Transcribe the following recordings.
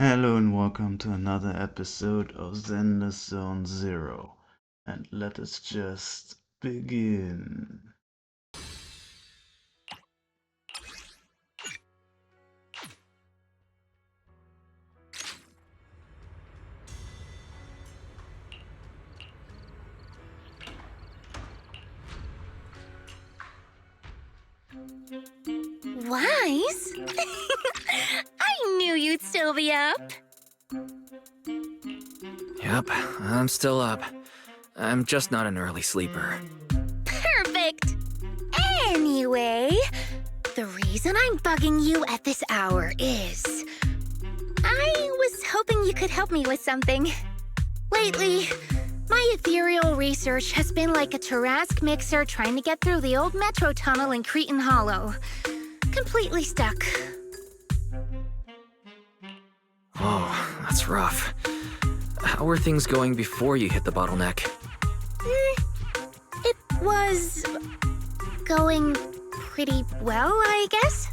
Hello and welcome to another episode of Zenless Zone Zero. And let us just begin. Wise? I knew you'd still be up. Yep, I'm still up. I'm just not an early sleeper. Perfect. Anyway, the reason I'm bugging you at this hour is I was hoping you could help me with something. Lately, my ethereal research has been like a Tarrasque mixer trying to get through the old metro tunnel in Cretan Hollow. Completely stuck. Oh, that's rough. How were things going before you hit the bottleneck? It was going pretty well, I guess.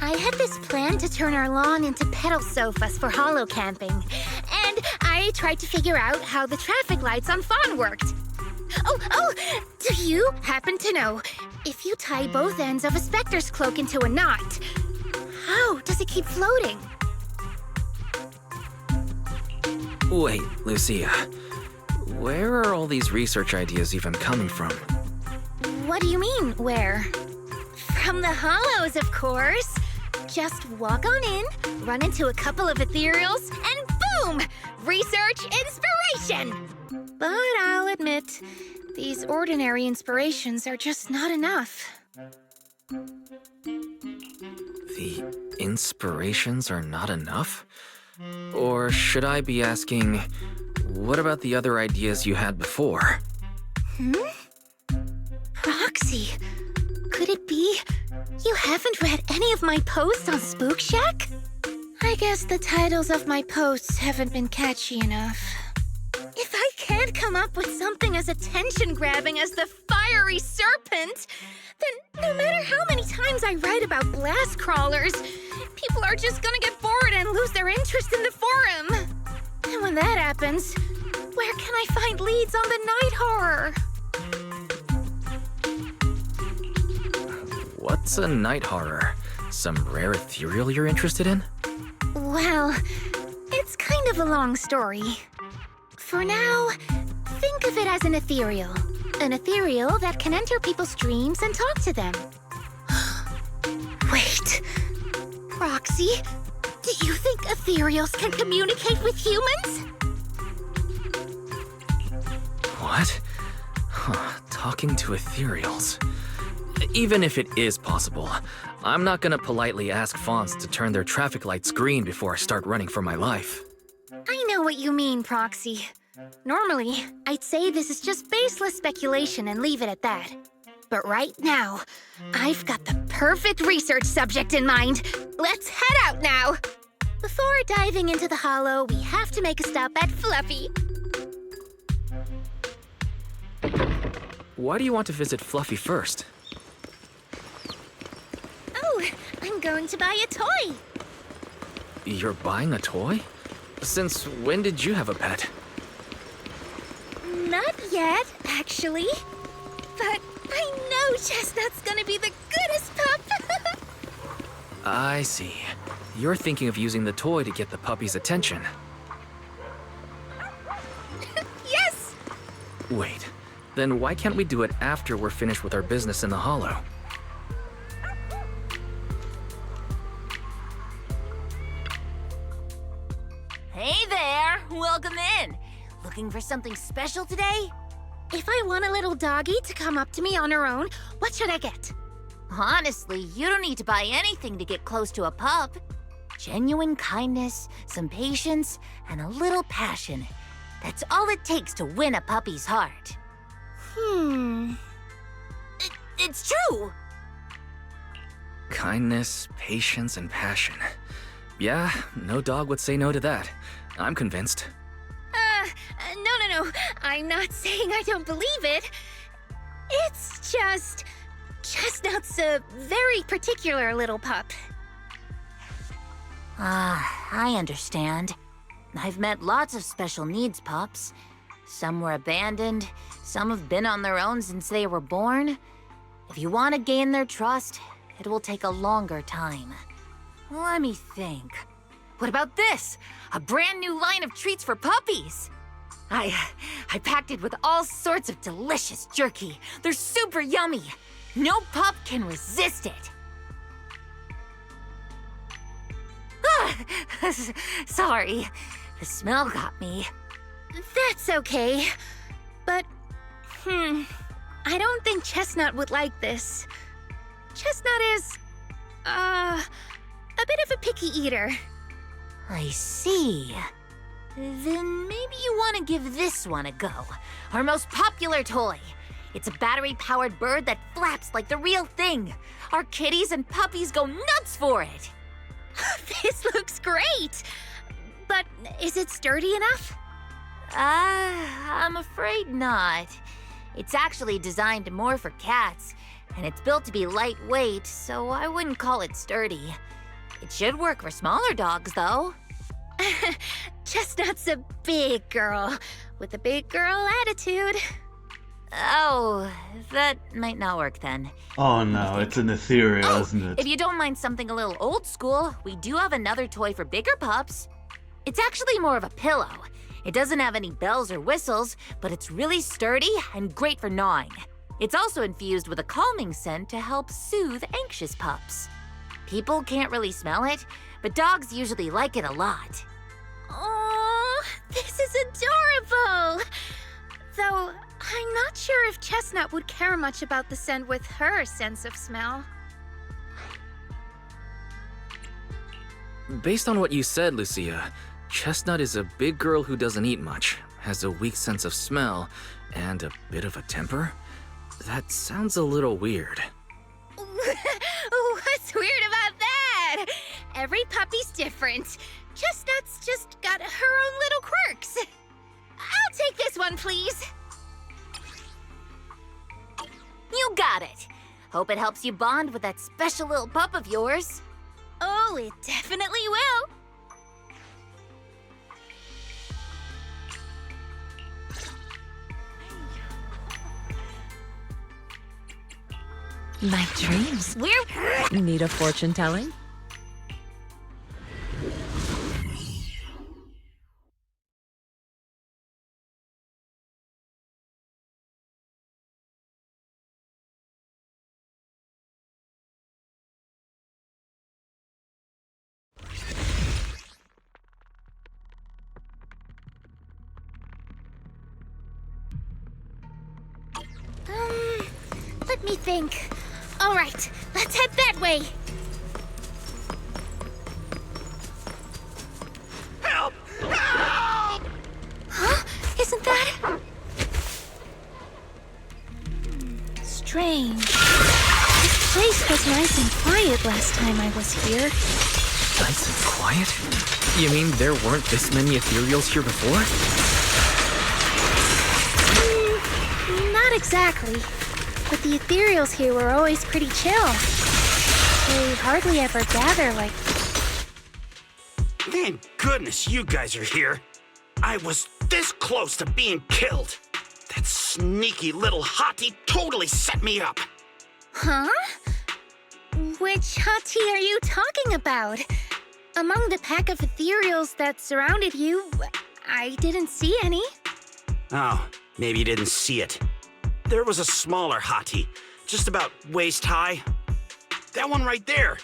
I had this plan to turn our lawn into pedal sofas for hollow camping, and I tried to figure out how the traffic lights on Fawn worked. Oh, do you happen to know if you tie both ends of a Spectre's cloak into a knot, how does it keep floating? Wait, Lucia. Where are all these research ideas even coming from? What do you mean, where? From the hollows, of course. Just walk on in, run into a couple of ethereals, and boom! Research inspiration! But I'll admit, these ordinary inspirations are just not enough. The inspirations are not enough? Or should I be asking, what about the other ideas you had before? Roxy, could it be you haven't read any of my posts on Spook Shack? I guess the titles of my posts haven't been catchy enough. If I can't come up with something as attention-grabbing as the fiery serpent, then no matter how many times I write about blast crawlers, people are just gonna get bored and lose their interest in the forum. And when that happens, where can I find leads on the night horror? What's a night horror? Some rare ethereal you're interested in? Well, it's kind of a long story. For now, think of it as an ethereal. An ethereal that can enter people's dreams and talk to them. Wait, Roxy, do you think ethereals can communicate with humans? What? Talking to ethereals. Even if it is possible, I'm not gonna politely ask fawns to turn their traffic lights green before I start running for my life. I know what you mean, Proxy. Normally, I'd say this is just baseless speculation and leave it at that. But right now, I've got the perfect research subject in mind. Let's head out now! Before diving into the hollow, we have to make a stop at Fluffy. Why do you want to visit Fluffy first? Oh, I'm going to buy a toy. You're buying a toy? Since when did you have a pet? Not yet, actually. But I know Chestnut's gonna be the goodest pup. I see. You're thinking of using the toy to get the puppy's attention. Yes! Wait, then why can't we do it after we're finished with our business in the hollow? Hey there! Welcome in! Looking for something special today? If I want a little doggy to come up to me on her own, what should I get? Honestly, you don't need to buy anything to get close to a pup. Genuine kindness, some patience, and a little passion. That's all it takes to win a puppy's heart. It's true! Kindness, patience, and passion. Yeah, no dog would say no to that. I'm convinced. No. I'm not saying I don't believe it. It's just... Chestnut's a very particular little pup. Ah, I understand. I've met lots of special needs pups. Some were abandoned, some have been on their own since they were born. If you want to gain their trust, it will take a longer time. Let me think. What about this? A brand new line of treats for puppies! I packed it with all sorts of delicious jerky. They're super yummy. No pup can resist it. Sorry, the smell got me. That's okay. But, I don't think Chestnut would like this. Chestnut is, a bit of a picky eater. I see. Then maybe you want to give this one a go. Our most popular toy. It's a battery-powered bird that flaps like the real thing. Our kitties and puppies go nuts for it. This looks great! But is it sturdy enough? I'm afraid not. It's actually designed more for cats, and it's built to be lightweight, so I wouldn't call it sturdy. It should work for smaller dogs, though. Chestnut's a big girl, with a big girl attitude. Oh, that might not work then. Oh no, it's an ethereal, isn't it? If you don't mind something a little old school, we do have another toy for bigger pups. It's actually more of a pillow. It doesn't have any bells or whistles, but it's really sturdy and great for gnawing. It's also infused with a calming scent to help soothe anxious pups. People can't really smell it, but dogs usually like it a lot. Oh, this is adorable! Though, I'm not sure if Chestnut would care much about the scent with her sense of smell. Based on what you said, Lucia, Chestnut is a big girl who doesn't eat much, has a weak sense of smell, and a bit of a temper? That sounds a little weird. What's weird about that? Every puppy's different. Chestnut's just got her own little quirks. I'll take this one, please. You got it. Hope it helps you bond with that special little pup of yours. Oh, it definitely will. My dreams. Need a fortune telling? Let me think. All right, let's head that way. Help! Help! Huh? Isn't that... strange. This place was nice and quiet last time I was here. Nice and quiet? You mean there weren't this many ethereals here before? Not exactly. But the ethereals here were always pretty chill. They hardly ever gather like... Thank goodness you guys are here. I was this close to being killed. That sneaky little hottie totally set me up. Huh? Which hottie are you talking about? Among the pack of ethereals that surrounded you, I didn't see any. Oh, maybe you didn't see it. There was a smaller hottie, just about waist high. That one right there.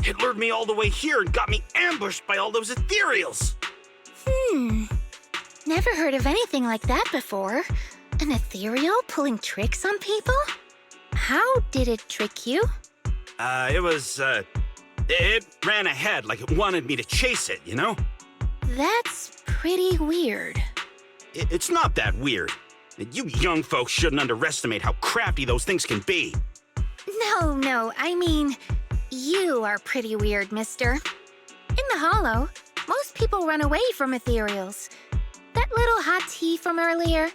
It lured me all the way here and got me ambushed by all those ethereals. Never heard of anything like that before. An ethereal pulling tricks on people? How did it trick you? It ran ahead like it wanted me to chase it, you know? That's pretty weird. It's not that weird. You young folks shouldn't underestimate how crafty those things can be. No, I mean, you are pretty weird, mister. In the Hollow, most people run away from ethereals. That little hot tea from earlier,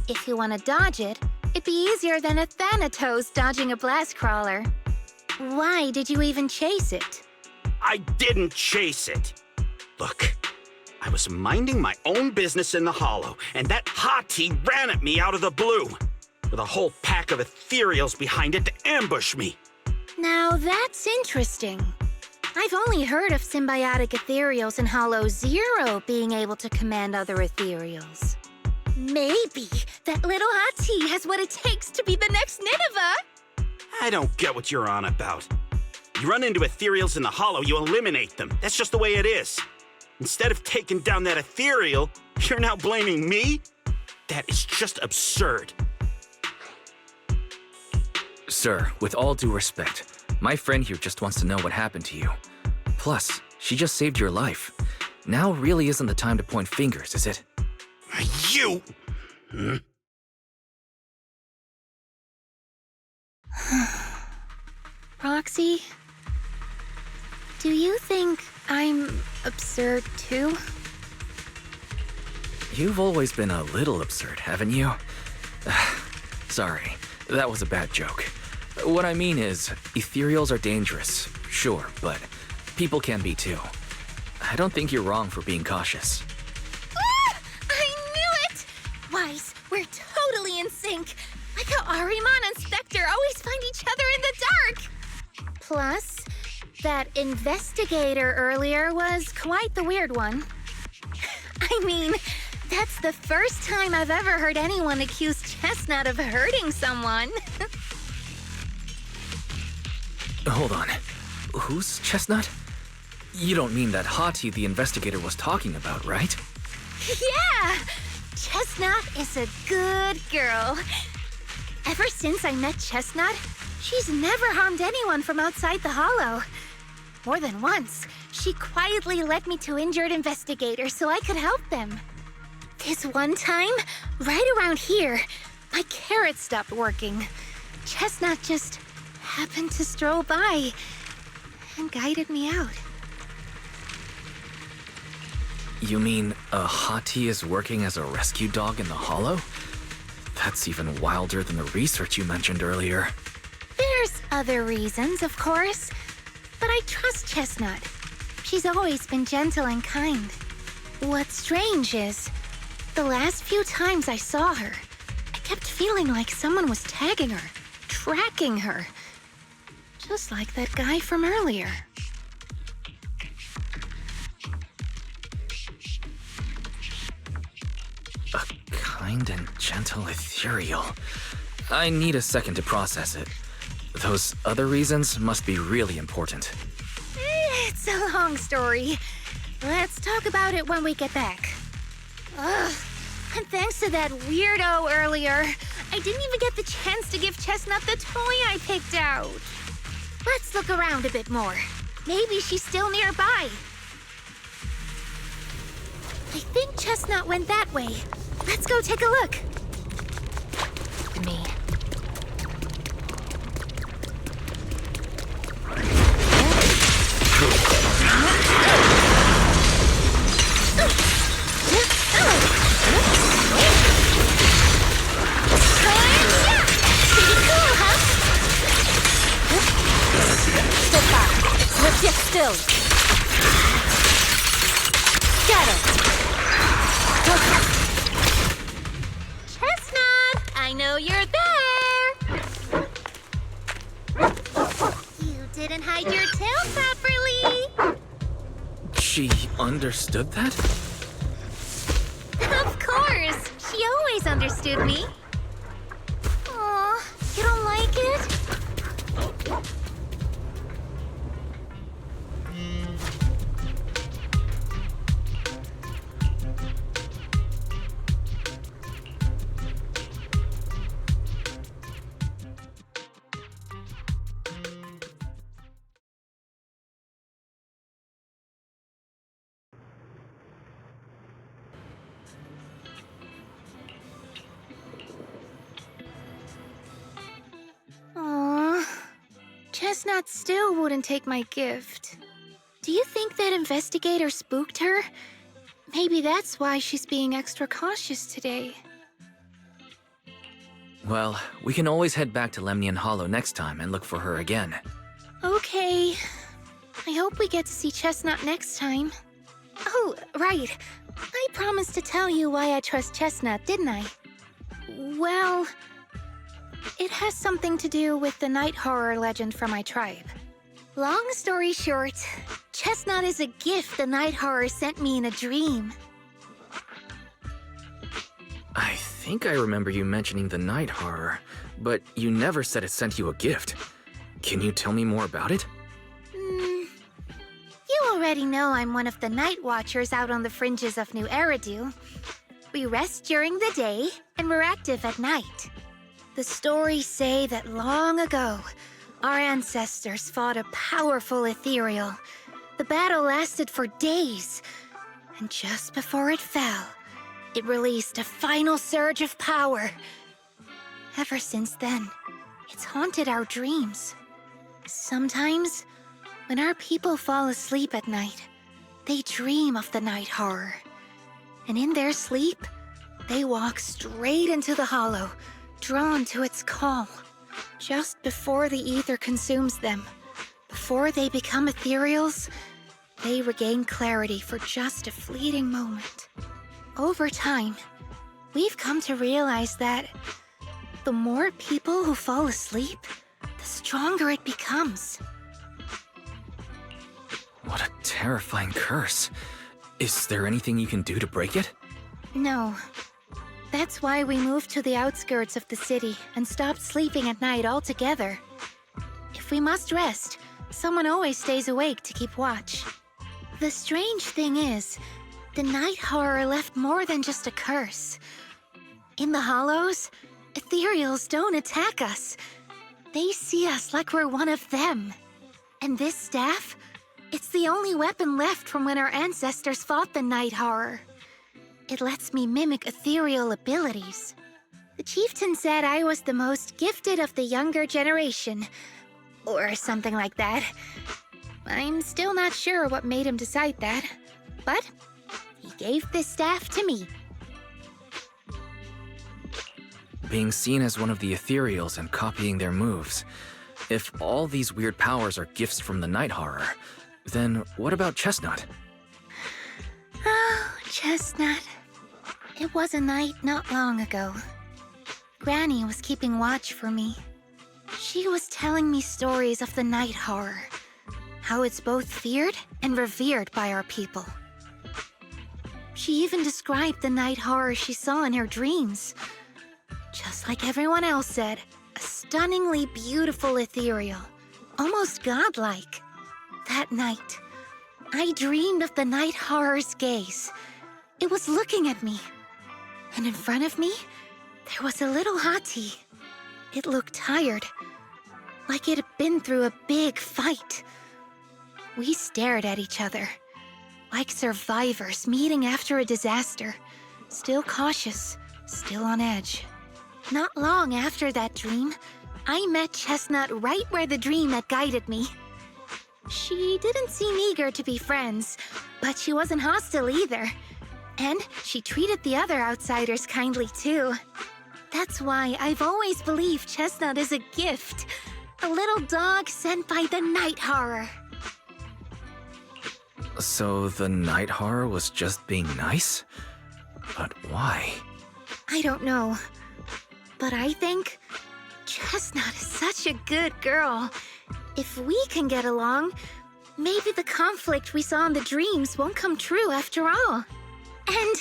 if you want to dodge it, it'd be easier than a Thanatos dodging a blast crawler. Why did you even chase it? I didn't chase it. Look, I was minding my own business in the hollow, and that hottie ran at me out of the blue, with a whole pack of ethereals behind it to ambush me. Now that's interesting. I've only heard of symbiotic ethereals in Hollow Zero being able to command other ethereals. Maybe that little hottie has what it takes to be the next Nineveh. I don't get what you're on about. You run into ethereals in the hollow, you eliminate them. That's just the way it is. Instead of taking down that ethereal, you're now blaming me? That is just absurd. Sir, with all due respect, my friend here just wants to know what happened to you. Plus, she just saved your life. Now really isn't the time to point fingers, is it? You! Roxy, do you think I'm absurd too? You've always been a little absurd, haven't you? Sorry, that was a bad joke. What I mean is, ethereals are dangerous, sure, but people can be too. I don't think you're wrong for being cautious. Ah! I knew it! Wise, we're totally in sync. Like how Ahriman and Spectre always find each other in the dark. Plus, that investigator earlier was quite the weird one. I mean, that's the first time I've ever heard anyone accuse Chestnut of hurting someone. Hold on. Who's Chestnut? You don't mean that hottie the investigator was talking about, right? Yeah! Chestnut is a good girl. Ever since I met Chestnut, she's never harmed anyone from outside the Hollow. More than once, she quietly led me to injured investigators so I could help them. This one time, right around here, my carrot stopped working. Chestnut just happened to stroll by and guided me out. You mean a hottie is working as a rescue dog in the Hollow? That's even wilder than the research you mentioned earlier. There's other reasons, of course, but I trust Chestnut. She's always been gentle and kind. What's strange is, the last few times I saw her, I kept feeling like someone was tagging her, tracking her. Just like that guy from earlier. A kind and gentle ethereal. I need a second to process it. Those other reasons must be really important. It's a long story. Let's talk about it when we get back. Ugh. And thanks to that weirdo earlier, I didn't even get the chance to give Chestnut the toy I picked out. Let's look around a bit more. Maybe she's still nearby. I think Chestnut went that way. Let's go take a look. Me. Pretty cool, huh? Step back. Sit still. Scatter. Chestnut, I know you're there. You didn't hide your tail properly. She understood that? Of course, she always understood me. Aw, you don't like it? Aw, Chestnut still wouldn't take my gift. Do you think that investigator spooked her? Maybe that's why she's being extra cautious today. Well, we can always head back to Lemnian Hollow next time and look for her again. Okay. I hope we get to see Chestnut next time. Oh right. I promised to tell you why I trust Chestnut, didn't I? Well, it has something to do with the night horror legend from my tribe. Long story short, Chestnut is a gift the night horror sent me in a dream. I think I remember you mentioning the night horror, but you never said it sent you a gift. Can you tell me more about it? You already know I'm one of the night watchers out on the fringes of New Eridu. We rest during the day, and we're active at night. The stories say that long ago, our ancestors fought a powerful ethereal. The battle lasted for days, and just before it fell, it released a final surge of power. Ever since then, it's haunted our dreams. Sometimes, when our people fall asleep at night, they dream of the night horror. And in their sleep, they walk straight into the hollow, drawn to its call. Just before the ether consumes them, before they become ethereals, they regain clarity for just a fleeting moment. Over time, we've come to realize that the more people who fall asleep, the stronger it becomes. What a terrifying curse. Is there anything you can do to break it? No. That's why we moved to the outskirts of the city and stopped sleeping at night altogether. If we must rest, someone always stays awake to keep watch. The strange thing is, the night horror left more than just a curse. In the hollows, ethereals don't attack us. They see us like we're one of them. And this staff, it's the only weapon left from when our ancestors fought the night horror. It lets me mimic ethereal abilities. The chieftain said I was the most gifted of the younger generation, or something like that. I'm still not sure what made him decide that, but he gave this staff to me. Being seen as one of the ethereals and copying their moves. If all these weird powers are gifts from the night horror, then what about Chestnut? Oh, Chestnut. It was a night not long ago. Granny was keeping watch for me. She was telling me stories of the night horror, how it's both feared and revered by our people. She even described the night horror she saw in her dreams. Just like everyone else said, a stunningly beautiful ethereal, almost godlike. That night, I dreamed of the night horror's gaze. It was looking at me. And in front of me, there was a little hottie. It looked tired, like it had been through a big fight. We stared at each other, like survivors meeting after a disaster, still cautious, still on edge. Not long after that dream, I met Chestnut right where the dream had guided me. She didn't seem eager to be friends, but she wasn't hostile either. And she treated the other outsiders kindly too. That's why I've always believed Chestnut is a gift. A little dog sent by the night horror. So the night horror was just being nice? But why? I don't know. But I think Chestnut is such a good girl. If we can get along, maybe the conflict we saw in the dreams won't come true after all. And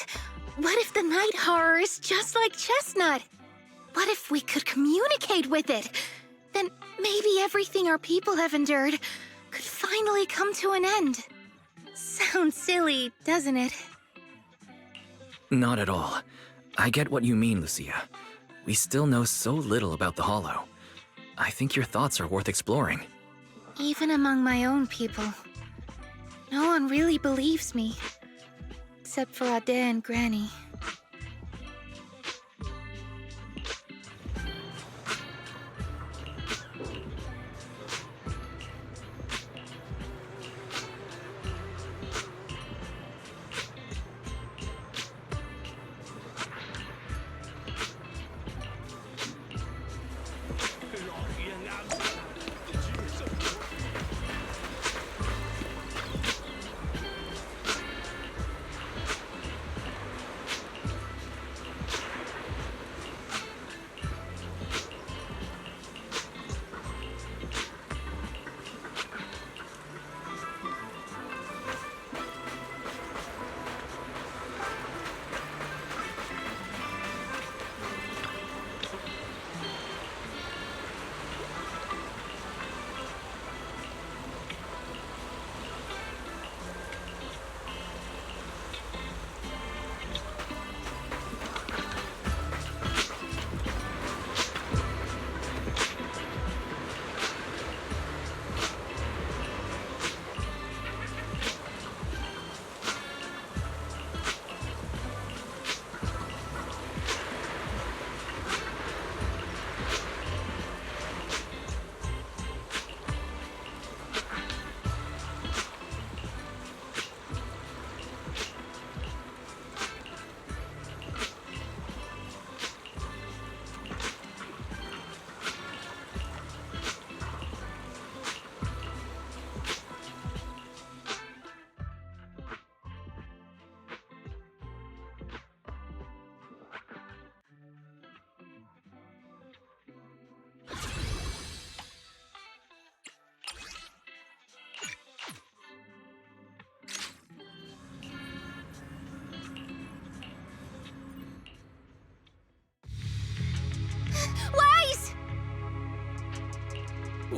what if the night horror is just like Chestnut? What if we could communicate with it? Then maybe everything our people have endured could finally come to an end. Sounds silly, doesn't it? Not at all. I get what you mean, Lucia. We still know so little about the Hollow. I think your thoughts are worth exploring. Even among my own people, no one really believes me. Except for Ade and Granny.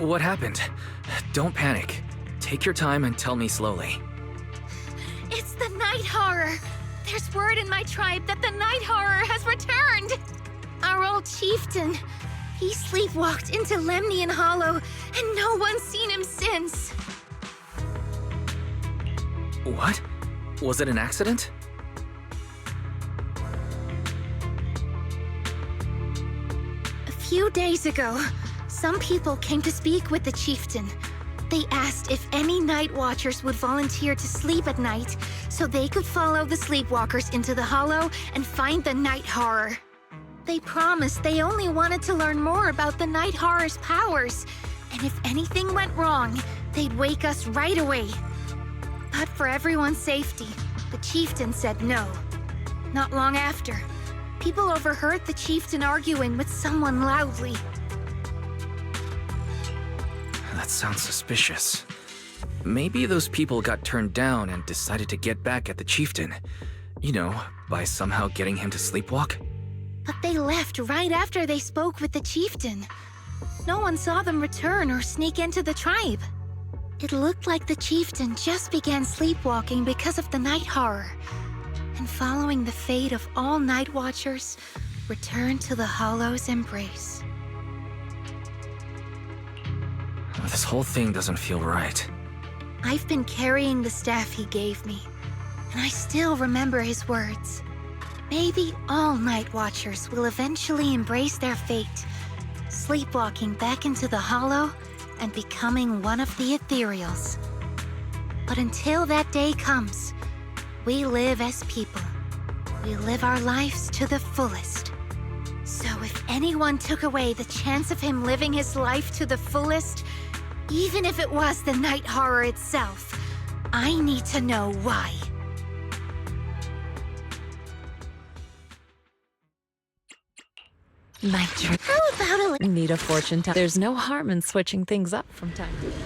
What happened? Don't panic. Take your time and tell me slowly. It's the Night Horror. There's word in my tribe that the Night Horror has returned. Our old chieftain. He sleepwalked into Lemnian Hollow, and no one's seen him since. What? Was it an accident? A few days ago, some people came to speak with the chieftain. They asked if any night watchers would volunteer to sleep at night so they could follow the sleepwalkers into the hollow and find the Night Horror. They promised they only wanted to learn more about the Night Horror's powers, and if anything went wrong, they'd wake us right away. But for everyone's safety, the chieftain said no. Not long after, people overheard the chieftain arguing with someone loudly. That sounds suspicious. Maybe those people got turned down and decided to get back at the chieftain. You know, by somehow getting him to sleepwalk. But they left right after they spoke with the chieftain. No one saw them return or sneak into the tribe. It looked like the chieftain just began sleepwalking because of the Night Horror, and following the fate of all night watchers, returned to the Hollow's embrace. This whole thing doesn't feel right. I've been carrying the staff he gave me, and I still remember his words. Maybe all night watchers will eventually embrace their fate, sleepwalking back into the Hollow and becoming one of the ethereals. But until that day comes, we live as people. We live our lives to the fullest. So if anyone took away the chance of him living his life to the fullest, even if it was the Night Horror itself, I need to know why. My dream. How about a Need a fortune teller. There's no harm in switching things up from time to time.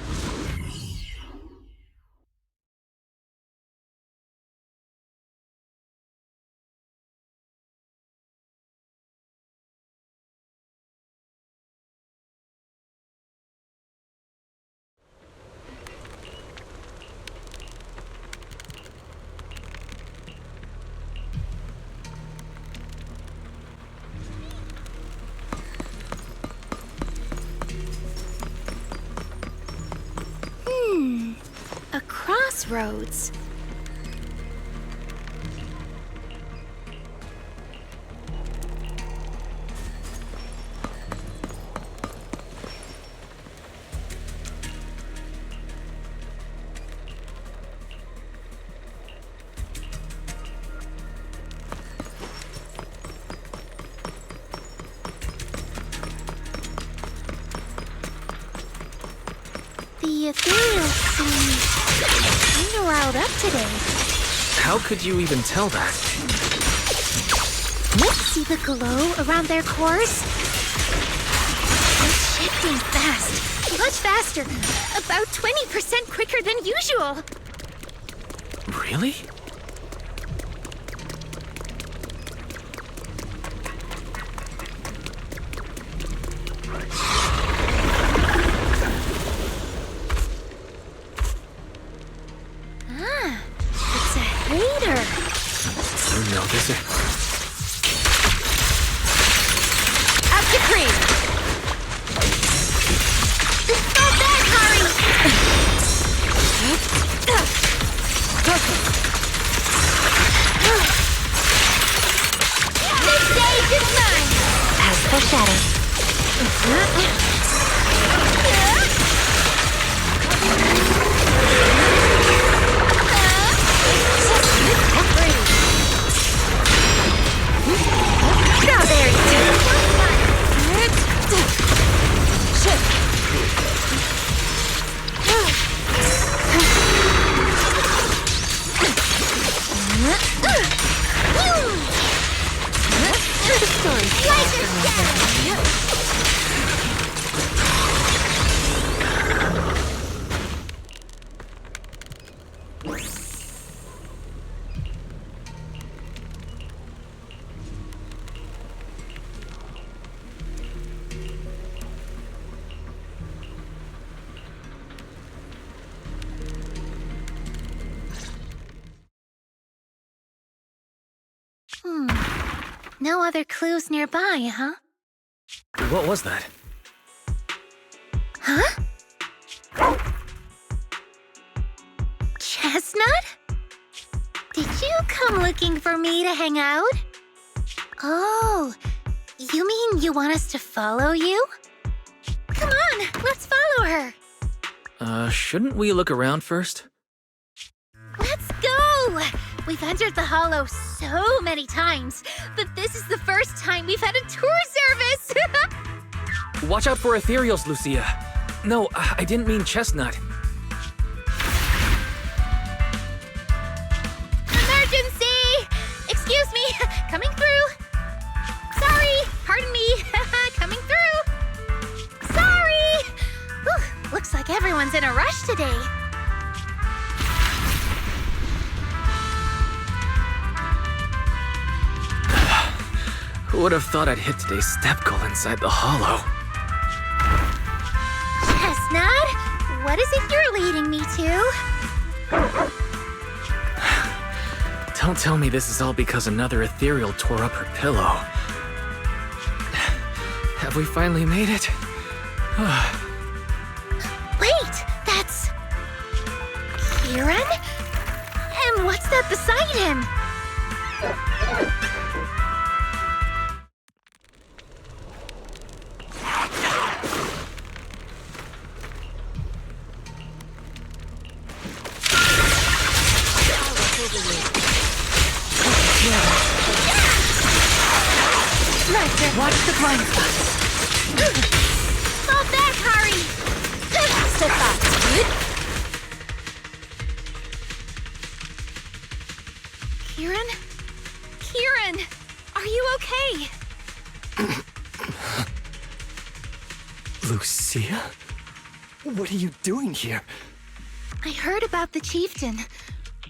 A crossroads. The ethereal seems kinda riled up today. How could you even tell that? See the glow around their cores? It's shifting fast. Much faster. About 20% quicker than usual. Really? It's a hater. You know this. Up to cream! Go back, Hari! This stage is mine! As foreshadowed. Strawberry! No other clues nearby, huh? What was that? Huh? Chestnut? Did you come looking for me to hang out? Oh, you mean you want us to follow you? Come on, let's follow her. Shouldn't we look around first? Let's go! We've entered the Hollow so many times, but this is the first time we've had a tour service! Watch out for ethereals, Lucia. No, I didn't mean Chestnut. Emergency! Excuse me, coming through. Sorry, pardon me, coming through. Sorry! Whew, looks like everyone's in a rush today. Who would have thought I'd hit today's step goal inside the Hollow? Chestnut, what is it you're leading me to? Don't tell me this is all because another ethereal tore up her pillow. Have we finally made it? Wait, that's... Kieran? And what's that beside him? Watch the blind spots. Fall back, Hari! Step back. Good. Kieran? Kieran! Are you okay? Lucia? What are you doing here? I heard about the chieftain.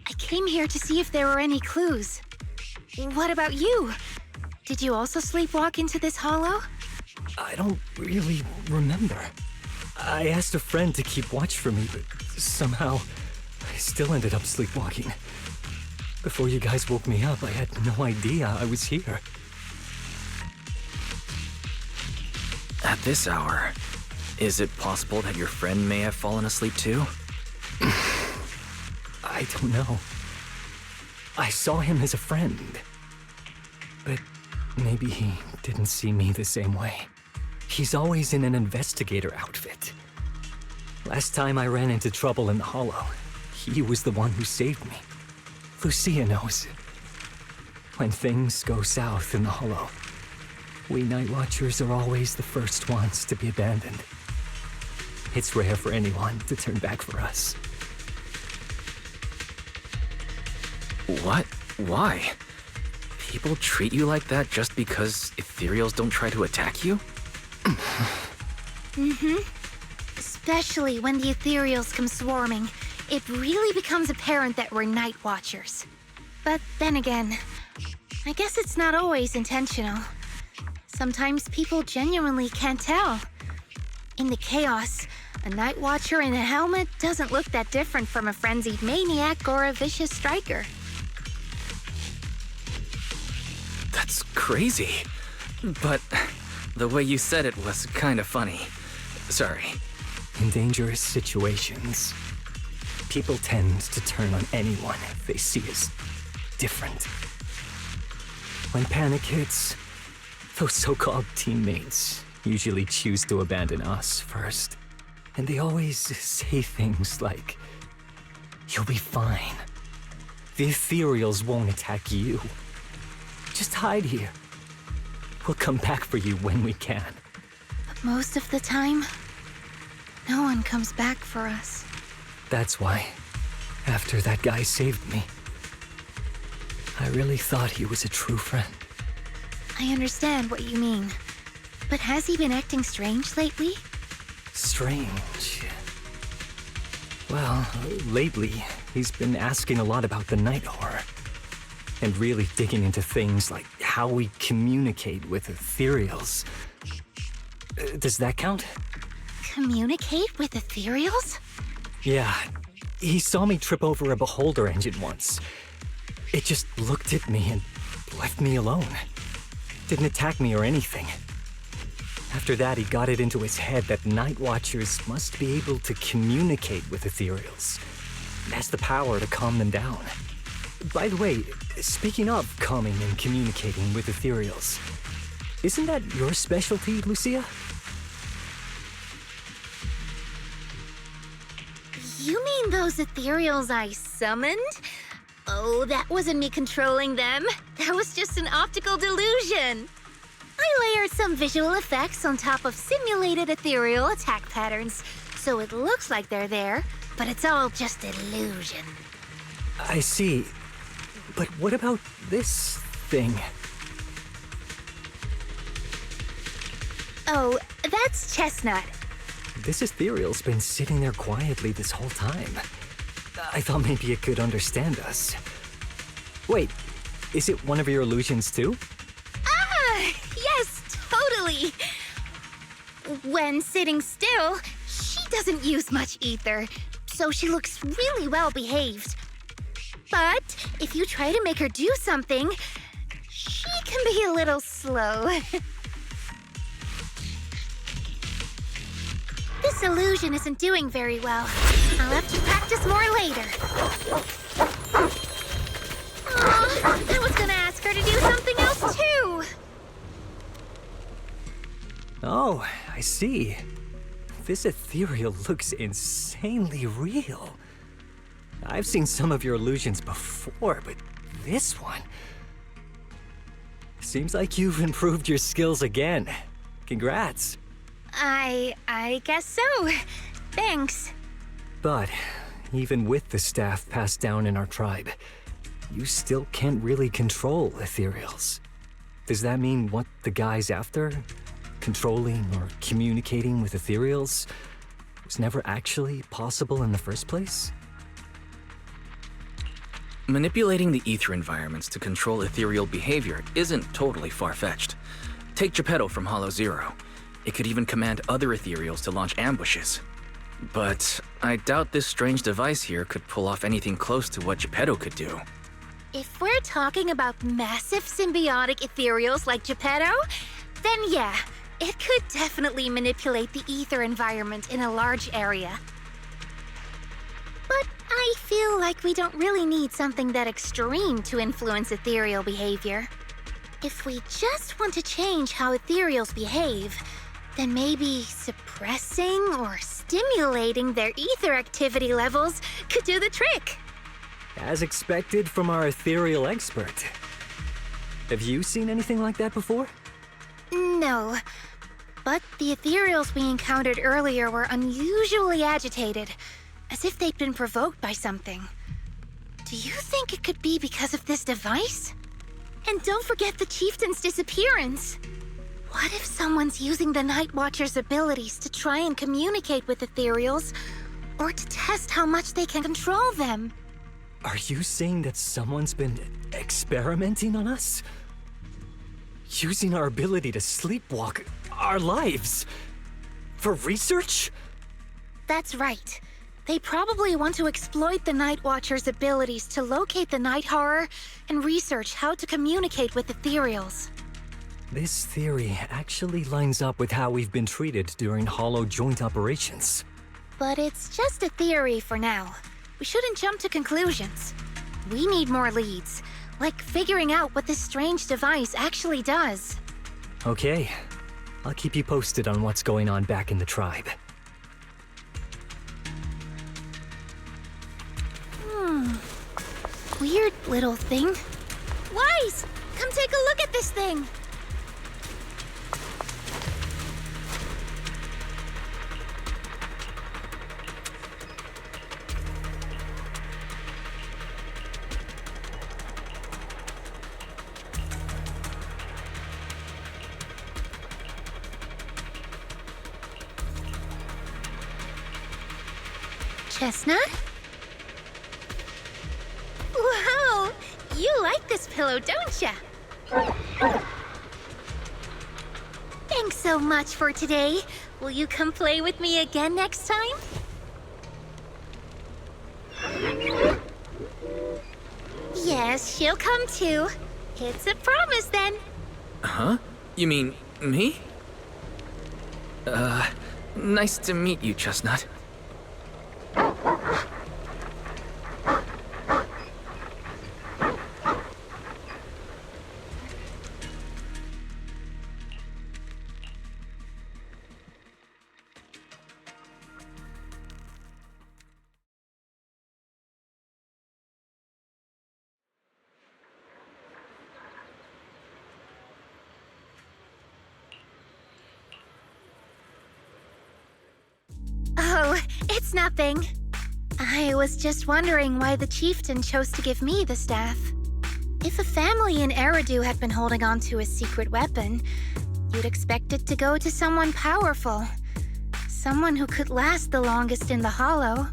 I came here to see if there were any clues. What about you? Did you also sleepwalk into this hollow? I don't really remember. I asked a friend to keep watch for me, but somehow I still ended up sleepwalking. Before you guys woke me up, I had no idea I was here. At this hour, is it possible that your friend may have fallen asleep too? I don't know. I saw him as a friend. But maybe he didn't see me the same way. He's always in an investigator outfit. Last time I ran into trouble in the Hollow, he was the one who saved me. Lucia knows. When things go south in the Hollow, we Night Watchers are always the first ones to be abandoned. It's rare for anyone to turn back for us. What? Why? People treat you like that just because ethereals don't try to attack you? Especially when the ethereals come swarming. It really becomes apparent that we're Night Watchers. But then again, I guess it's not always intentional. Sometimes people genuinely can't tell. In the chaos, a Night Watcher in a helmet doesn't look that different from a frenzied maniac or a vicious striker. That's crazy. But the way you said it was kind of funny. Sorry. In dangerous situations, people tend to turn on anyone they see as different. When panic hits, those so-called teammates usually choose to abandon us first. And they always say things like, "You'll be fine. The ethereals won't attack you. Just hide here. We'll come back for you when we can." But most of the time, no one comes back for us. That's why, after that guy saved me, I really thought he was a true friend. I understand what you mean. But has he been acting strange lately? Strange. Well, lately, he's been asking a lot about the night horror. And really digging into things like how we communicate with ethereals. Does that count? Communicate with ethereals? Yeah. He saw me trip over a beholder engine once. It just looked at me and left me alone. didn't attack me or anything. After that, he got it into his head that Night Watchers must be able to communicate with ethereals. It has the power to calm them down. By the way, speaking of calming and communicating with ethereals, isn't that your specialty, Lucia? You mean those ethereals I summoned? Oh, that wasn't me controlling them. That was just an optical delusion. I layered some visual effects on top of simulated ethereal attack patterns, so it looks like they're there, but it's all just illusion. I see. But what about this thing? Oh, that's Chestnut. This ethereal's been sitting there quietly this whole time. I thought maybe it could understand us. Wait, is it one of your illusions too? Yes, totally. When sitting still, she doesn't use much ether, so she looks really well behaved. But if you try to make her do something, she can be a little slow. This illusion isn't doing very well. I'll have to practice more later. Aw, I was gonna ask her to do something else too. Oh, I see. This ethereal looks insanely real. I've seen some of your illusions before, but this one... Seems like you've improved your skills again. Congrats. I guess so. Thanks. But even with the staff passed down in our tribe, you still can't really control ethereals. Does that mean what the guy's after? Controlling or communicating with ethereals was never actually possible in the first place? Manipulating the ether environments to control ethereal behavior isn't totally far-fetched. Take Geppetto from Hollow Zero. It could even command other ethereals to launch ambushes. But I doubt this strange device here could pull off anything close to what Geppetto could do. If we're talking about massive symbiotic ethereals like Geppetto, then yeah, it could definitely manipulate the ether environment in a large area. But I feel like we don't really need something that extreme to influence ethereal behavior. If we just want to change how ethereals behave, then maybe suppressing or stimulating their ether activity levels could do the trick. As expected from our ethereal expert. Have you seen anything like that before? No. But the ethereals we encountered earlier were unusually agitated, as if they'd been provoked by something. Do you think it could be because of this device? And don't forget the chieftain's disappearance. What if someone's using the Night Watcher's abilities to try and communicate with ethereals, or to test how much they can control them? Are you saying that someone's been experimenting on us? Using our ability to sleepwalk our lives? For research? That's right. They probably want to exploit the Night Watcher's abilities to locate the Night Horror and research how to communicate with ethereals. This theory actually lines up with how we've been treated during Hollow joint operations. But it's just a theory for now. We shouldn't jump to conclusions. We need more leads, like figuring out what this strange device actually does. Okay, I'll keep you posted on what's going on back in the tribe. Weird little thing. Wise! Come take a look at this thing! Chestnut? Wow! You like this pillow, don't ya? Thanks so much for today. Will you come play with me again next time? Yes, she'll come too. It's a promise then. Huh? You mean me? Nice to meet you, Chestnut. Oh, it's nothing. I was just wondering why the chieftain chose to give me the staff. If a family in Eridu had been holding on to a secret weapon, you'd expect it to go to someone powerful. Someone who could last the longest in the Hollow.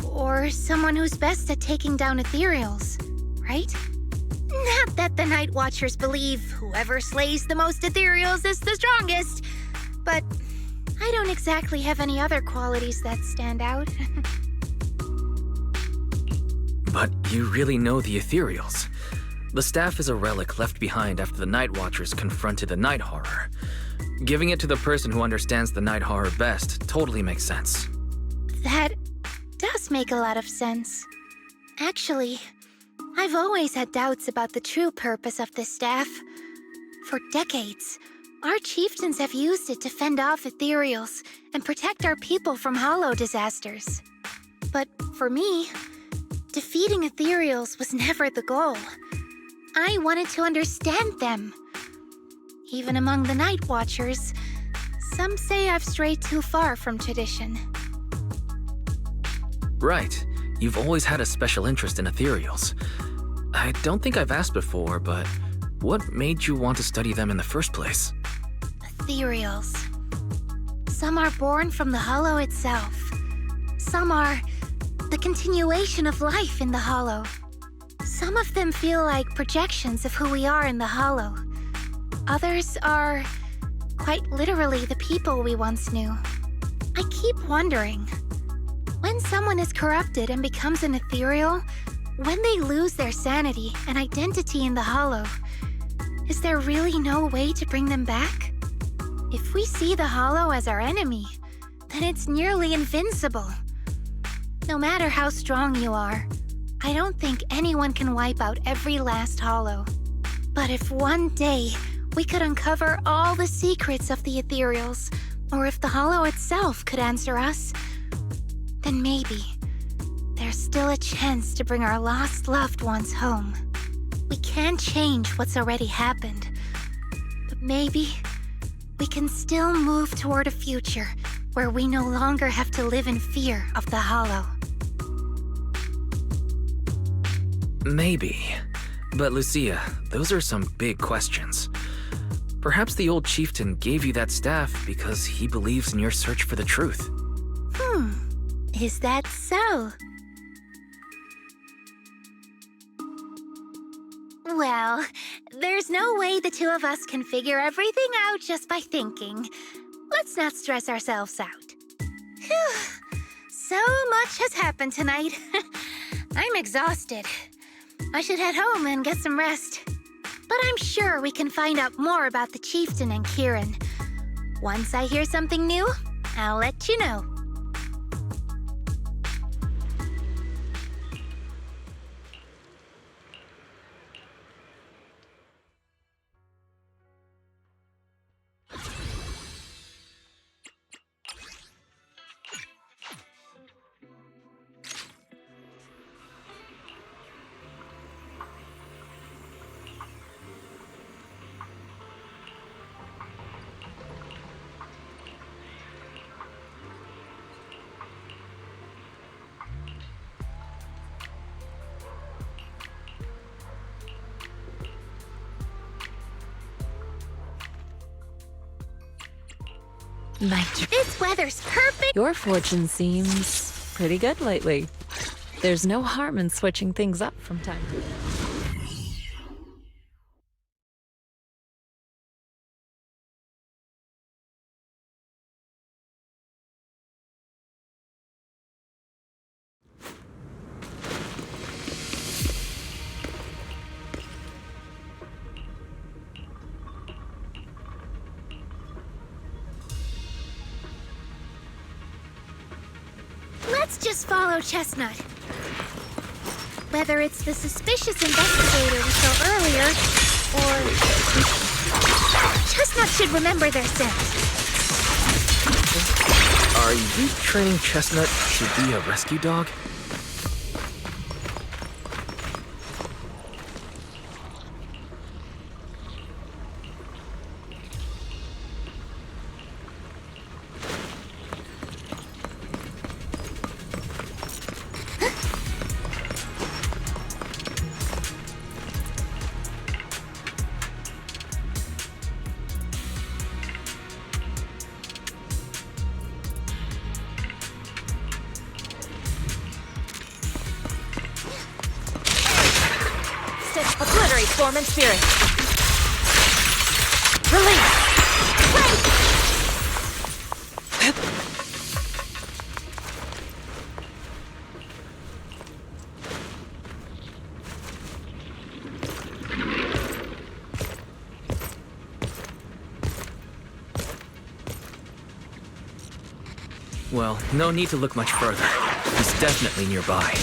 Or someone who's best at taking down ethereals, right? Not that the Night Watchers believe whoever slays the most ethereals is the strongest, but I don't exactly have any other qualities that stand out. But you really know the ethereals. The staff is a relic left behind after the Night Watchers confronted the Night Horror. Giving it to the person who understands the Night Horror best totally makes sense. That does make a lot of sense. Actually, I've always had doubts about the true purpose of this staff. For decades, our chieftains have used it to fend off ethereals and protect our people from hollow disasters. But for me, defeating ethereals was never the goal. I wanted to understand them. Even among the Night Watchers, some say I've strayed too far from tradition. Right. You've always had a special interest in ethereals. I don't think I've asked before, but what made you want to study them in the first place? Ethereals. Some are born from the Hollow itself. Some are the continuation of life in the Hollow. Some of them feel like projections of who we are in the Hollow. Others are quite literally the people we once knew. I keep wondering, when someone is corrupted and becomes an ethereal, when they lose their sanity and identity in the Hollow, is there really no way to bring them back? If we see the Hollow as our enemy, then it's nearly invincible. No matter how strong you are, I don't think anyone can wipe out every last Hollow. But if one day we could uncover all the secrets of the ethereals, or if the Hollow itself could answer us, then maybe there's still a chance to bring our lost loved ones home. We can't change what's already happened, but maybe we can still move toward a future where we no longer have to live in fear of the Hollow. Maybe. But Lucia, those are some big questions. Perhaps the old chieftain gave you that staff because he believes in your search for the truth. Is that so? Well, there's no way the two of us can figure everything out just by thinking. Let's not stress ourselves out. Phew. So much has happened tonight. I'm exhausted. I should head home and get some rest. But I'm sure we can find out more about the chieftain and Kieran. Once I hear something new, I'll let you know. This weather's perfect. Your fortune seems pretty good lately. There's no harm in switching things up from time to time. Let's just follow Chestnut. Whether it's the suspicious investigator we saw earlier, or... Chestnut should remember their scent. Are you training Chestnut to be a rescue dog? Obliterate form and spirit. Release! Well, no need to look much further. He's definitely nearby.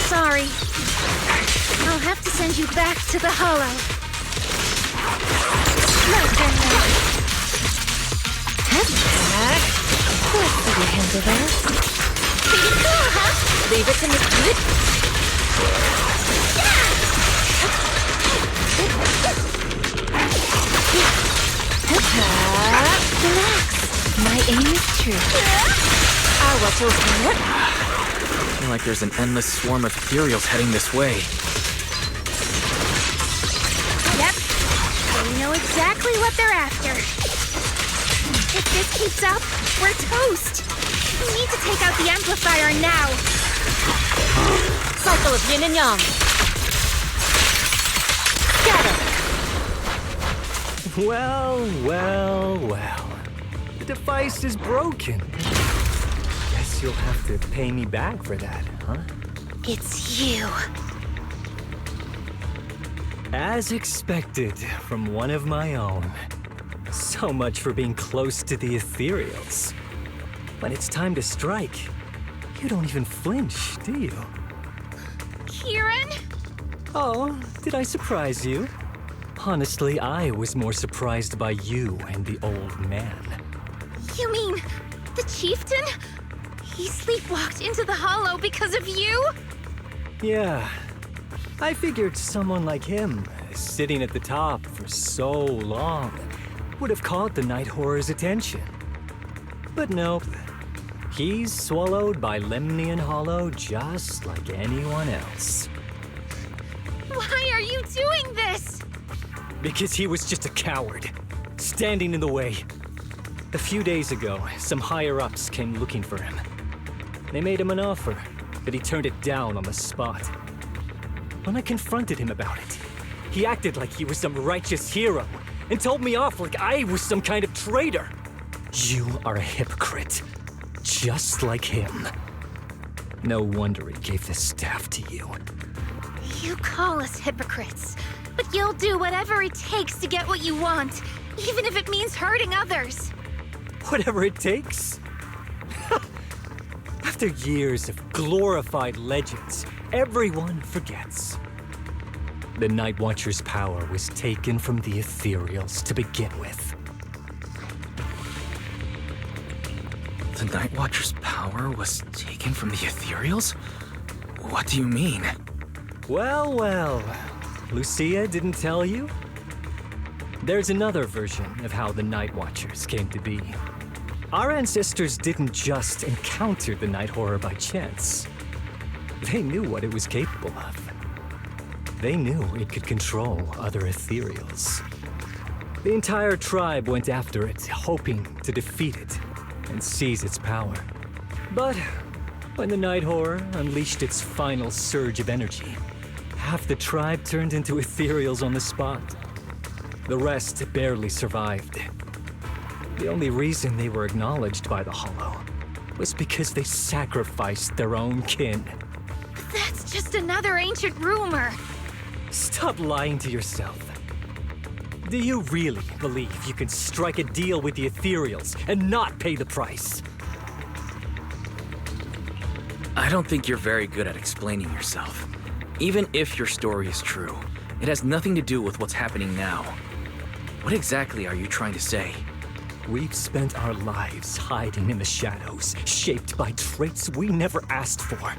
Sorry. I'll have to send you back to the Hollow. No, Zenless. Let's see you handle that. Pretty cool, huh? Leave it to me. Relax. My aim is true. What's over here? I feel like there's an endless swarm of ethereals heading this way. Yep. We know exactly what they're after. If this keeps up, we're toast. We need to take out the amplifier now. Cycle of yin and yang. Scatter. Well. The device is broken. Guess you'll have to pay me back for that, huh? It's you. As expected from one of my own. So much for being close to the ethereals. When it's time to strike, you don't even flinch, do you? Kieran? Oh, did I surprise you? Honestly, I was more surprised by you and the old man. You mean the chieftain? He sleepwalked into the Hollow because of you? Yeah. I figured someone like him, sitting at the top for so long, would have caught the Night Horror's attention. But nope. He's swallowed by Lemnian Hollow just like anyone else. Why are you doing this? Because he was just a coward, standing in the way. A few days ago, some higher-ups came looking for him. They made him an offer, but he turned it down on the spot. When I confronted him about it, he acted like he was some righteous hero and told me off like I was some kind of traitor. You are a hypocrite, just like him. No wonder he gave the staff to you. You call us hypocrites, but you'll do whatever it takes to get what you want, even if it means hurting others. Whatever it takes? After years of glorified legends, everyone forgets. The Night Watcher's power was taken from the ethereals to begin with. The Night Watcher's power was taken from the ethereals? What do you mean? Well. Lucia didn't tell you? There's another version of how the Night Watchers came to be. Our ancestors didn't just encounter the Night Horror by chance. They knew what it was capable of. They knew it could control other ethereals. The entire tribe went after it, hoping to defeat it and seize its power. But when the Night Horror unleashed its final surge of energy, half the tribe turned into ethereals on the spot. The rest barely survived. The only reason they were acknowledged by the Hollow was because they sacrificed their own kin. That's just another ancient rumor. Stop lying to yourself. Do you really believe you can strike a deal with the ethereals and not pay the price? I don't think you're very good at explaining yourself. Even if your story is true, it has nothing to do with what's happening now. What exactly are you trying to say? We've spent our lives hiding in the shadows, shaped by traits we never asked for.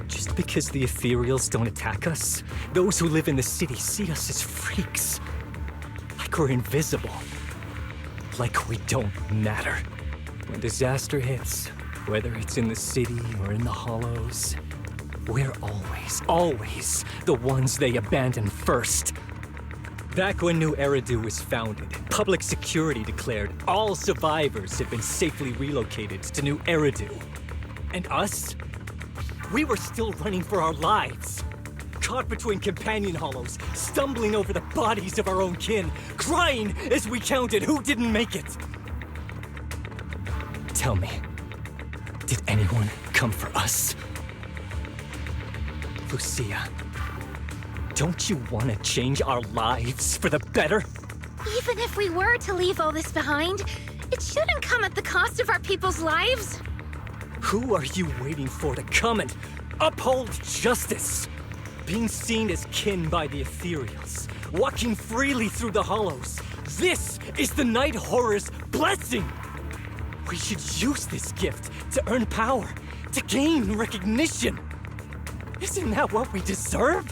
Just because the ethereals don't attack us, those who live in the city see us as freaks. Like we're invisible. Like we don't matter. When disaster hits, whether it's in the city or in the hollows, we're always the ones they abandon first. Back when New Eridu was founded, public security declared all survivors had been safely relocated to New Eridu. And us? We were still running for our lives. Caught between companion hollows, stumbling over the bodies of our own kin, crying as we counted who didn't make it. Tell me, did anyone come for us? Lucia, don't you want to change our lives for the better? Even if we were to leave all this behind, it shouldn't come at the cost of our people's lives. Who are you waiting for to come and uphold justice? Being seen as kin by the ethereals, walking freely through the hollows. This is the Night Horror's blessing! We should use this gift to earn power, to gain recognition. Isn't that what we deserve?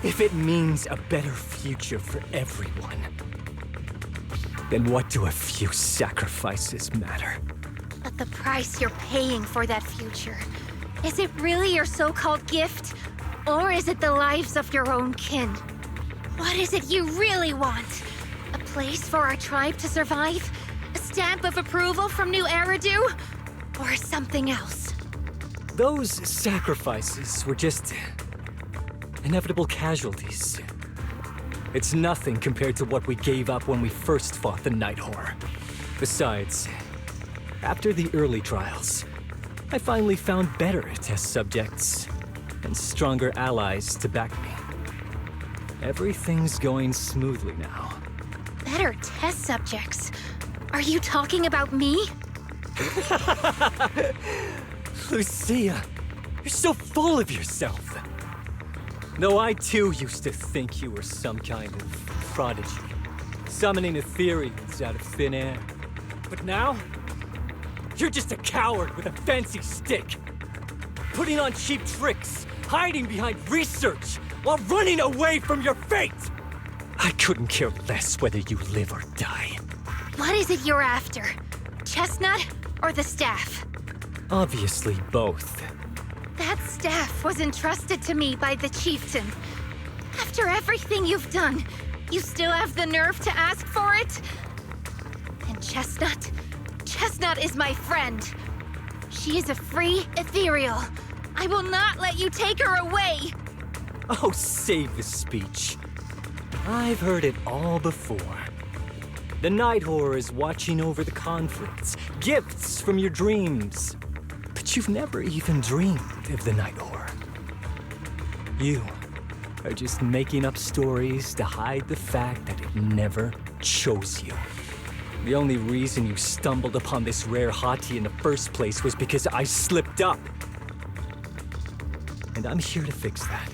If it means a better future for everyone, then what do a few sacrifices matter? But the price you're paying for that future, is it really your so-called gift? Or is it the lives of your own kin? What is it you really want? A place for our tribe to survive? A stamp of approval from New Eridu? Or something else? Those sacrifices were just inevitable casualties. It's nothing compared to what we gave up when we first fought the Night Horror. Besides, after the early trials, I finally found better test subjects and stronger allies to back me. Everything's going smoothly now. Better test subjects? Are you talking about me? Lucia, you're so full of yourself. Though I too used to think you were some kind of prodigy, summoning ethereals out of thin air. But now, you're just a coward with a fancy stick, putting on cheap tricks, hiding behind research, while running away from your fate! I couldn't care less whether you live or die. What is it you're after? Chestnut or the staff? Obviously both. That staff was entrusted to me by the chieftain. After everything you've done, you still have the nerve to ask for it? And Chestnut? Chestnut is my friend. She is a free ethereal. I will not let you take her away! Oh, save the speech. I've heard it all before. The Night Horror is watching over the conflicts, gifts from your dreams. But you've never even dreamed of the Night Horror. You are just making up stories to hide the fact that it never chose you. The only reason you stumbled upon this rare hottie in the first place was because I slipped up. And I'm here to fix that.